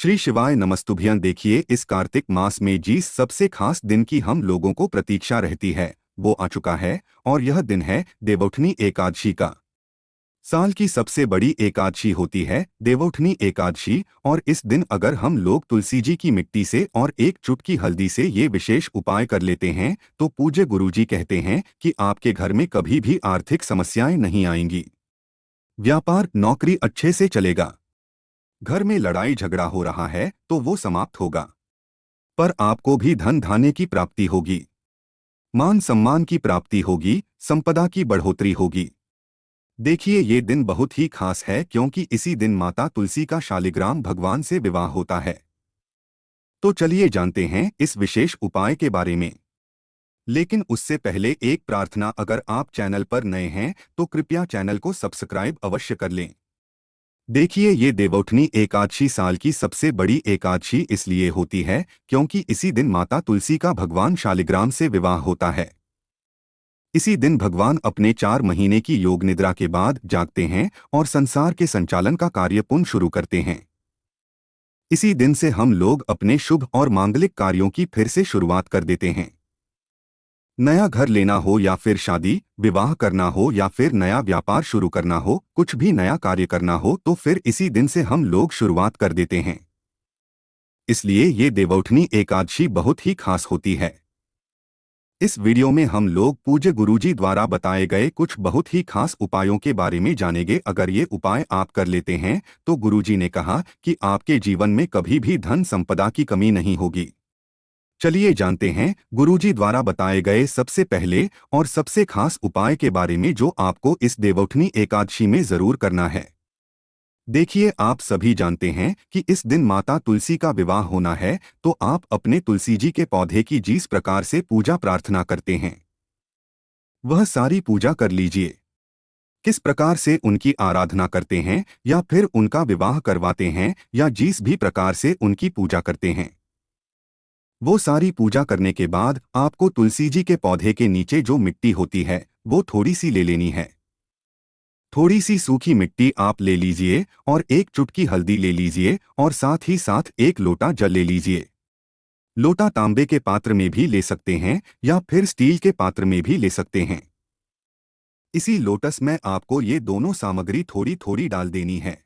श्री शिवाय नमस्तुभ्यं। देखिए, इस कार्तिक मास में जिस सबसे खास दिन की हम लोगों को प्रतीक्षा रहती है वो आ चुका है और यह दिन है देवउठनी एकादशी का। साल की सबसे बड़ी एकादशी होती है देवउठनी एकादशी। और इस दिन अगर हम लोग तुलसी जी की मिट्टी से और एक चुटकी हल्दी से ये विशेष उपाय कर लेते हैं तो पूज्य गुरुजी कहते हैं कि आपके घर में कभी भी आर्थिक समस्याएं नहीं आएंगी। व्यापार नौकरी अच्छे से चलेगा। घर में लड़ाई झगड़ा हो रहा है तो वो समाप्त होगा। पर आपको भी धन धान्य की प्राप्ति होगी, मान सम्मान की प्राप्ति होगी, संपदा की बढ़ोतरी होगी। देखिए, ये दिन बहुत ही खास है क्योंकि इसी दिन माता तुलसी का शालिग्राम भगवान से विवाह होता है। तो चलिए जानते हैं इस विशेष उपाय के बारे में। लेकिन उससे पहले एक प्रार्थना, अगर आप चैनल पर नए हैं तो कृपया चैनल को सब्सक्राइब अवश्य कर लें। देखिए, ये देवउठनी एकादशी साल की सबसे बड़ी एकादशी इसलिए होती है क्योंकि इसी दिन माता तुलसी का भगवान शालिग्राम से विवाह होता है। इसी दिन भगवान अपने 4 महीने की योग निद्रा के बाद जागते हैं और संसार के संचालन का कार्य पुनः शुरू करते हैं। इसी दिन से हम लोग अपने शुभ और मांगलिक कार्यों की फिर से शुरुआत कर देते हैं। नया घर लेना हो या फिर शादी विवाह करना हो या फिर नया व्यापार शुरू करना हो, कुछ भी नया कार्य करना हो तो फिर इसी दिन से हम लोग शुरुआत कर देते हैं। इसलिए ये देवउठनी एकादशी बहुत ही खास होती है। इस वीडियो में हम लोग पूज्य गुरुजी द्वारा बताए गए कुछ बहुत ही खास उपायों के बारे में जानेंगे। अगर ये उपाय आप कर लेते हैं तो गुरुजी ने कहा कि आपके जीवन में कभी भी धन संपदा की कमी नहीं होगी। चलिए जानते हैं गुरुजी द्वारा बताए गए सबसे पहले और सबसे खास उपाय के बारे में जो आपको इस देवउठनी एकादशी में जरूर करना है। देखिए, आप सभी जानते हैं कि इस दिन माता तुलसी का विवाह होना है, तो आप अपने तुलसी जी के पौधे की जिस प्रकार से पूजा प्रार्थना करते हैं वह सारी पूजा कर लीजिए। किस प्रकार से उनकी आराधना करते हैं या फिर उनका विवाह करवाते हैं या जिस भी प्रकार से उनकी पूजा करते हैं, वो सारी पूजा करने के बाद आपको तुलसी जी के पौधे के नीचे जो मिट्टी होती है वो थोड़ी सी ले लेनी है। थोड़ी सी सूखी मिट्टी आप ले लीजिए और एक चुटकी हल्दी ले लीजिए और साथ ही साथ एक लोटा जल ले लीजिए। लोटा तांबे के पात्र में भी ले सकते हैं या फिर स्टील के पात्र में भी ले सकते हैं। इसी लोटस में आपको ये दोनों सामग्री थोड़ी थोड़ी डाल देनी है।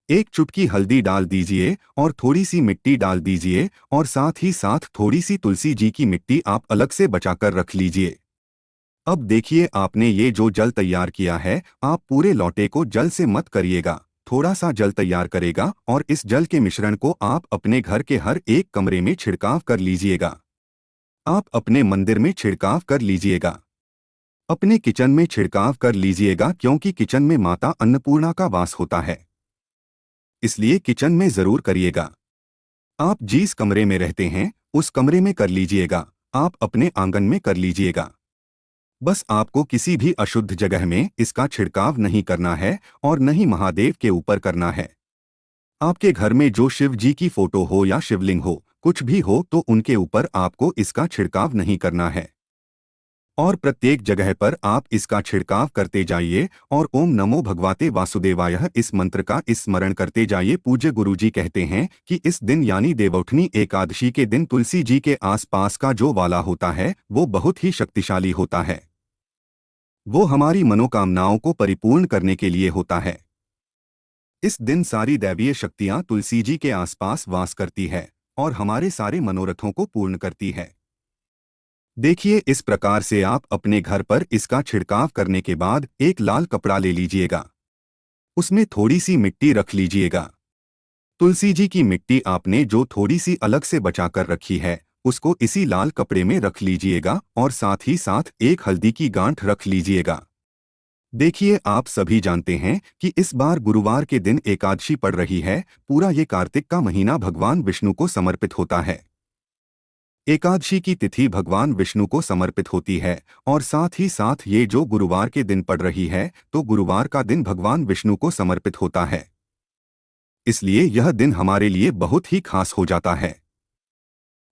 एक चुटकी हल्दी डाल दीजिए और थोड़ी सी मिट्टी डाल दीजिए और साथ ही साथ थोड़ी सी तुलसी जी की मिट्टी आप अलग से बचाकर रख लीजिए। अब देखिए, आपने ये जो जल तैयार किया है, आप पूरे लोटे को जल से मत करिएगा, थोड़ा सा जल तैयार करेगा और इस जल के मिश्रण को आप अपने घर के हर एक कमरे में छिड़काव कर लीजिएगा। आप अपने मंदिर में छिड़काव कर लीजिएगा, अपने किचन में छिड़काव कर लीजिएगा क्योंकि किचन में माता अन्नपूर्णा का वास होता है, इसलिए किचन में जरूर करिएगा। आप जिस कमरे में रहते हैं उस कमरे में कर लीजिएगा, आप अपने आंगन में कर लीजिएगा। बस आपको किसी भी अशुद्ध जगह में इसका छिड़काव नहीं करना है और न ही महादेव के ऊपर करना है। आपके घर में जो शिव जी की फोटो हो या शिवलिंग हो, कुछ भी हो, तो उनके ऊपर आपको इसका छिड़काव नहीं करना है। और प्रत्येक जगह पर आप इसका छिड़काव करते जाइए और ओम नमो भगवते वासुदेवाय इस मंत्र का स्मरण करते जाइए। पूज्य गुरुजी कहते हैं कि इस दिन यानी देवउठनी एकादशी के दिन तुलसी जी के आसपास का जो वाला होता है वो बहुत ही शक्तिशाली होता है। वो हमारी मनोकामनाओं को परिपूर्ण करने के लिए होता है। इस दिन सारी दैवीय शक्तियां तुलसी जी के आसपास वास करती है और हमारे सारे मनोरथों को पूर्ण करती है। देखिए, इस प्रकार से आप अपने घर पर इसका छिड़काव करने के बाद एक लाल कपड़ा ले लीजिएगा, उसमें थोड़ी सी मिट्टी रख लीजिएगा। तुलसी जी की मिट्टी आपने जो थोड़ी सी अलग से बचाकर रखी है उसको इसी लाल कपड़े में रख लीजिएगा और साथ ही साथ एक हल्दी की गांठ रख लीजिएगा। देखिए, आप सभी जानते हैं कि इस बार गुरुवार के दिन एकादशी पड़ रही है। पूरा ये कार्तिक का महीना भगवान विष्णु को समर्पित होता है। एकादशी की तिथि भगवान विष्णु को समर्पित होती है और साथ ही साथ ये जो गुरुवार के दिन पड़ रही है तो गुरुवार का दिन भगवान विष्णु को समर्पित होता है, इसलिए यह दिन हमारे लिए बहुत ही खास हो जाता है।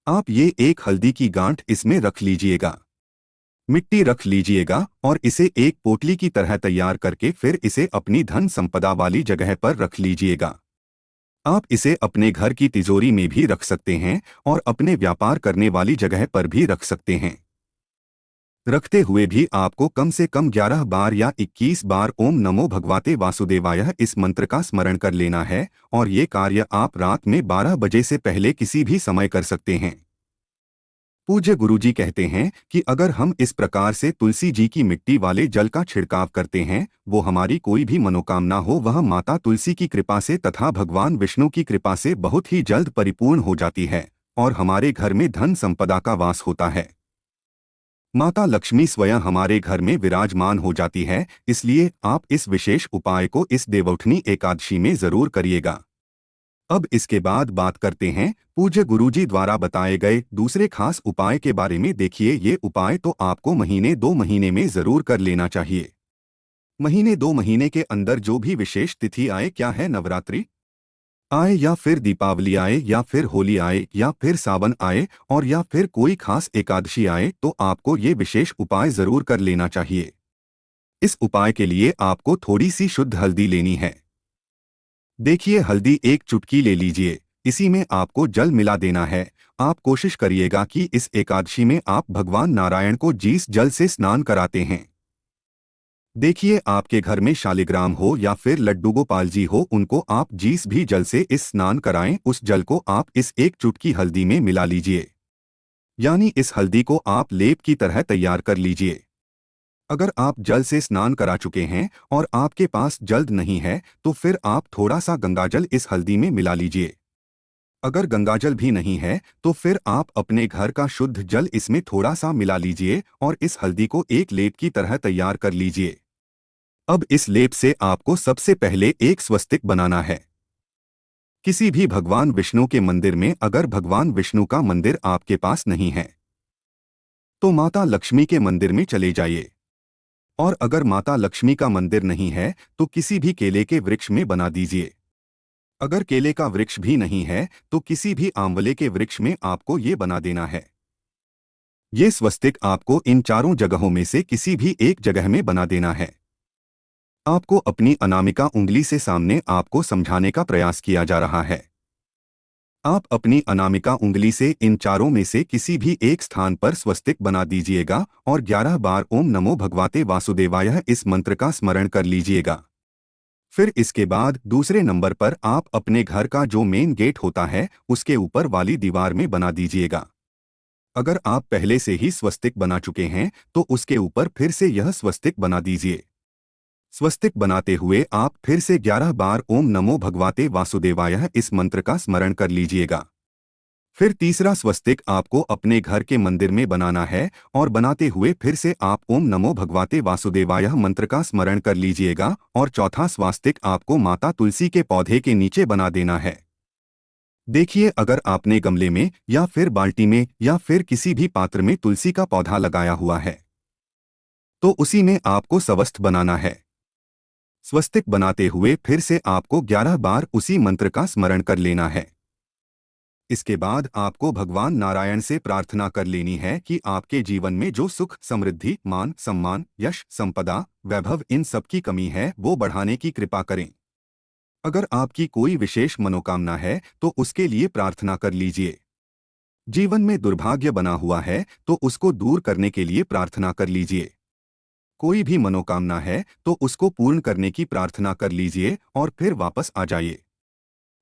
आप ये एक हल्दी की गांठ इसमें रख लीजिएगा, मिट्टी रख लीजिएगा और इसे एक पोटली की तरह तैयार करके फिर इसे अपनी धन संपदा वाली जगह पर रख लीजिएगा। आप इसे अपने घर की तिजोरी में भी रख सकते हैं और अपने व्यापार करने वाली जगह पर भी रख सकते हैं। रखते हुए भी आपको कम से कम 11 बार या 21 बार ओम नमो भगवते वासुदेवाय इस मंत्र का स्मरण कर लेना है और ये कार्य आप रात में 12 बजे से पहले किसी भी समय कर सकते हैं। पूज्य गुरुजी कहते हैं कि अगर हम इस प्रकार से तुलसी जी की मिट्टी वाले जल का छिड़काव करते हैं, वो हमारी कोई भी मनोकामना हो वह माता तुलसी की कृपा से तथा भगवान विष्णु की कृपा से बहुत ही जल्द परिपूर्ण हो जाती है और हमारे घर में धन संपदा का वास होता है। माता लक्ष्मी स्वयं हमारे घर में विराजमान हो जाती है, इसलिए आप इस विशेष उपाय को इस देवउठनी एकादशी में जरूर करिएगा। अब इसके बाद बात करते हैं पूज्य गुरुजी द्वारा बताए गए दूसरे खास उपाय के बारे में। देखिए, ये उपाय तो आपको महीने 2 महीने में जरूर कर लेना चाहिए। महीने 2 महीने के अंदर जो भी विशेष तिथि आए, क्या है नवरात्रि आए या फिर दीपावली आए या फिर होली आए या फिर सावन आए और या फिर कोई खास एकादशी आए, तो आपको ये विशेष उपाय जरूर कर लेना चाहिए। इस उपाय के लिए आपको थोड़ी सी शुद्ध हल्दी लेनी है। देखिए, हल्दी एक चुटकी ले लीजिए, इसी में आपको जल मिला देना है। आप कोशिश करिएगा कि इस एकादशी में आप भगवान नारायण को जिस जल से स्नान कराते हैं, देखिए आपके घर में शालिग्राम हो या फिर लड्डू गोपाल जी हो, उनको आप जिस भी जल से इस स्नान कराएं, उस जल को आप इस एक चुटकी हल्दी में मिला लीजिए। यानी इस हल्दी को आप लेप की तरह तैयार कर लीजिए। अगर आप जल से स्नान करा चुके हैं और आपके पास जल नहीं है, तो फिर आप थोड़ा सा गंगाजल इस हल्दी में मिला लीजिए। अगर गंगाजल भी नहीं है, तो फिर आप अपने घर का शुद्ध जल इसमें थोड़ा सा मिला लीजिए और इस हल्दी को एक लेप की तरह तैयार कर लीजिए। अब इस लेप से आपको सबसे पहले एक स्वस्तिक बनाना है। किसी भी भगवान विष्णु के मंदिर में, अगर भगवान विष्णु का मंदिर आपके पास नहीं है, तो माता लक्ष्मी के मंदिर में चले जाइए। और अगर माता लक्ष्मी का मंदिर नहीं है, तो किसी भी केले के वृक्ष में बना दीजिए। अगर केले का वृक्ष भी नहीं है, तो किसी भी आंवले के वृक्ष में आपको ये बना देना है। ये स्वस्तिक आपको इन चारों जगहों में से किसी भी एक जगह में बना देना है। आपको अपनी अनामिका उंगली से सामने आपको समझाने का प्रयास किया जा रहा है। आप अपनी अनामिका उंगली से इन चारों में से किसी भी एक स्थान पर स्वस्तिक बना दीजिएगा और 11 बार ओम नमो भगवते वासुदेवाय इस मंत्र का स्मरण कर लीजिएगा। फिर इसके बाद दूसरे नंबर पर आप अपने घर का जो मेन गेट होता है, उसके ऊपर वाली दीवार में बना दीजिएगा। अगर आप पहले से ही स्वस्तिक बना चुके हैं, तो उसके ऊपर फिर से यह स्वस्तिक बना दीजिए। स्वस्तिक बनाते हुए आप फिर से 11 बार ओम नमो भगवते वासुदेवाय इस मंत्र का स्मरण कर लीजिएगा। फिर तीसरा स्वस्तिक आपको अपने घर के मंदिर में बनाना है और बनाते हुए फिर से आप ओम नमो भगवते वासुदेवाय मंत्र का स्मरण कर लीजिएगा और चौथा स्वस्तिक आपको माता तुलसी के पौधे के नीचे बना देना है। देखिए, अगर आपने गमले में या फिर बाल्टी में या फिर किसी भी पात्र में तुलसी का पौधा लगाया हुआ है, तो उसी में आपको स्वस्तिक बनाना है। स्वस्तिक बनाते हुए फिर से आपको 11 बार उसी मंत्र का स्मरण कर लेना है। इसके बाद आपको भगवान नारायण से प्रार्थना कर लेनी है कि आपके जीवन में जो सुख, समृद्धि, मान सम्मान, यश, संपदा, वैभव, इन सब की कमी है, वो बढ़ाने की कृपा करें। अगर आपकी कोई विशेष मनोकामना है, तो उसके लिए प्रार्थना कर लीजिए। जीवन में दुर्भाग्य बना हुआ है, तो उसको दूर करने के लिए प्रार्थना कर लीजिए। कोई भी मनोकामना है, तो उसको पूर्ण करने की प्रार्थना कर लीजिए और फिर वापस आ जाइए।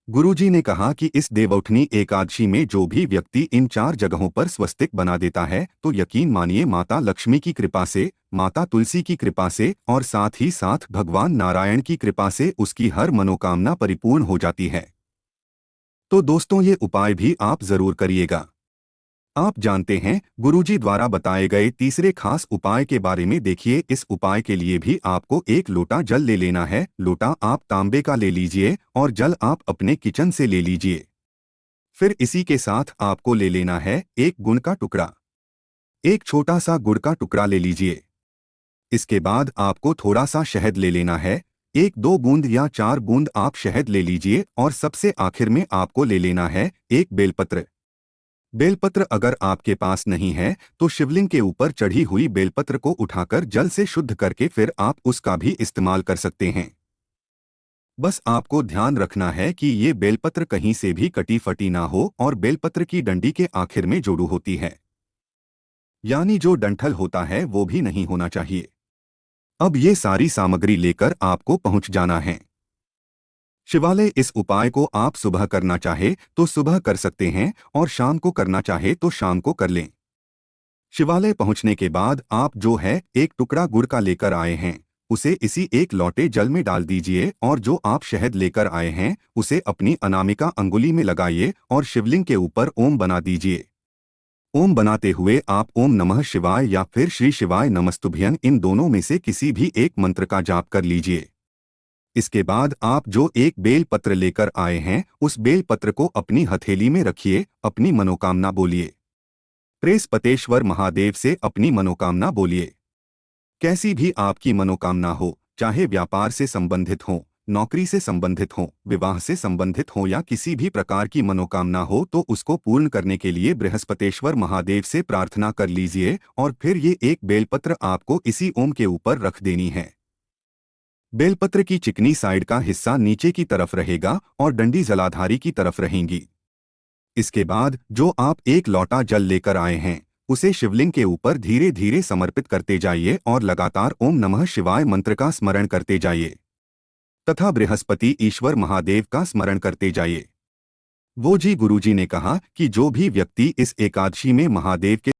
गुरुजी ने कहा कि इस देवउठनी एकादशी में जो भी व्यक्ति इन 4 जगहों पर स्वस्तिक बना देता है, तो यकीन मानिए माता लक्ष्मी की कृपा से, माता तुलसी की कृपा से और साथ ही साथ भगवान नारायण की कृपा से उसकी हर मनोकामना परिपूर्ण हो जाती है। तो दोस्तों, ये उपाय भी आप जरूर करिएगा। आप जानते हैं गुरुजी द्वारा बताए गए तीसरे खास उपाय के बारे में। देखिए, इस उपाय के लिए भी आपको एक लोटा जल ले लेना है। लोटा आप तांबे का ले लीजिए और जल आप अपने किचन से ले लीजिए। फिर इसी के साथ आपको ले लेना है एक गुड़ का टुकड़ा। एक छोटा सा गुड़ का टुकड़ा ले लीजिए। इसके बाद आपको थोड़ा सा शहद ले लेना है। 1-2 बूंद या 4 बूंद आप शहद ले लीजिए और सबसे आखिर में आपको ले लेना है एक बेलपत्र। बेलपत्र अगर आपके पास नहीं है, तो शिवलिंग के ऊपर चढ़ी हुई बेलपत्र को उठाकर जल से शुद्ध करके फिर आप उसका भी इस्तेमाल कर सकते हैं। बस आपको ध्यान रखना है कि ये बेलपत्र कहीं से भी कटी फटी ना हो और बेलपत्र की डंडी के आखिर में जोड़ू होती है, यानी जो डंठल होता है वो भी नहीं होना चाहिए। अब ये सारी सामग्री लेकर आपको पहुंच जाना है शिवालय। इस उपाय को आप सुबह करना चाहे तो सुबह कर सकते हैं और शाम को करना चाहे तो शाम को कर लें। शिवालय पहुंचने के बाद आप जो है एक टुकड़ा गुड़ का लेकर आए हैं, उसे इसी एक लोटे जल में डाल दीजिए और जो आप शहद लेकर आए हैं उसे अपनी अनामिका अंगुली में लगाइए और शिवलिंग के ऊपर ओम बना दीजिए। ओम बनाते हुए आप ओम नमः शिवाय या फिर श्री शिवाय नमस्तुभ्यं इन दोनों में से किसी भी एक मंत्र का जाप कर लीजिए। इसके बाद आप जो एक बेल पत्र लेकर आए हैं उस बेल पत्र को अपनी हथेली में रखिए, अपनी मनोकामना बोलिए। प्रेसपतेश्वर महादेव से अपनी मनोकामना बोलिए। कैसी भी आपकी मनोकामना हो, चाहे व्यापार से संबंधित हो, नौकरी से संबंधित हो, विवाह से संबंधित हो या किसी भी प्रकार की मनोकामना हो, तो उसको पूर्ण करने के लिए बृहस्पतेश्वर महादेव से प्रार्थना कर लीजिए और फिर ये एक बेलपत्र आपको इसी ओम के ऊपर रख देनी है। बेलपत्र की चिकनी साइड का हिस्सा नीचे की तरफ रहेगा और डंडी जलाधारी की तरफ रहेंगी। इसके बाद जो आप एक लोटा जल लेकर आए हैं उसे शिवलिंग के ऊपर धीरे धीरे समर्पित करते जाइए और लगातार ओम नमः शिवाय मंत्र का स्मरण करते जाइए तथा बृहस्पति ईश्वर महादेव का स्मरण करते जाइए। वो जी गुरुजी ने कहा कि जो भी व्यक्ति इस एकादशी में महादेव के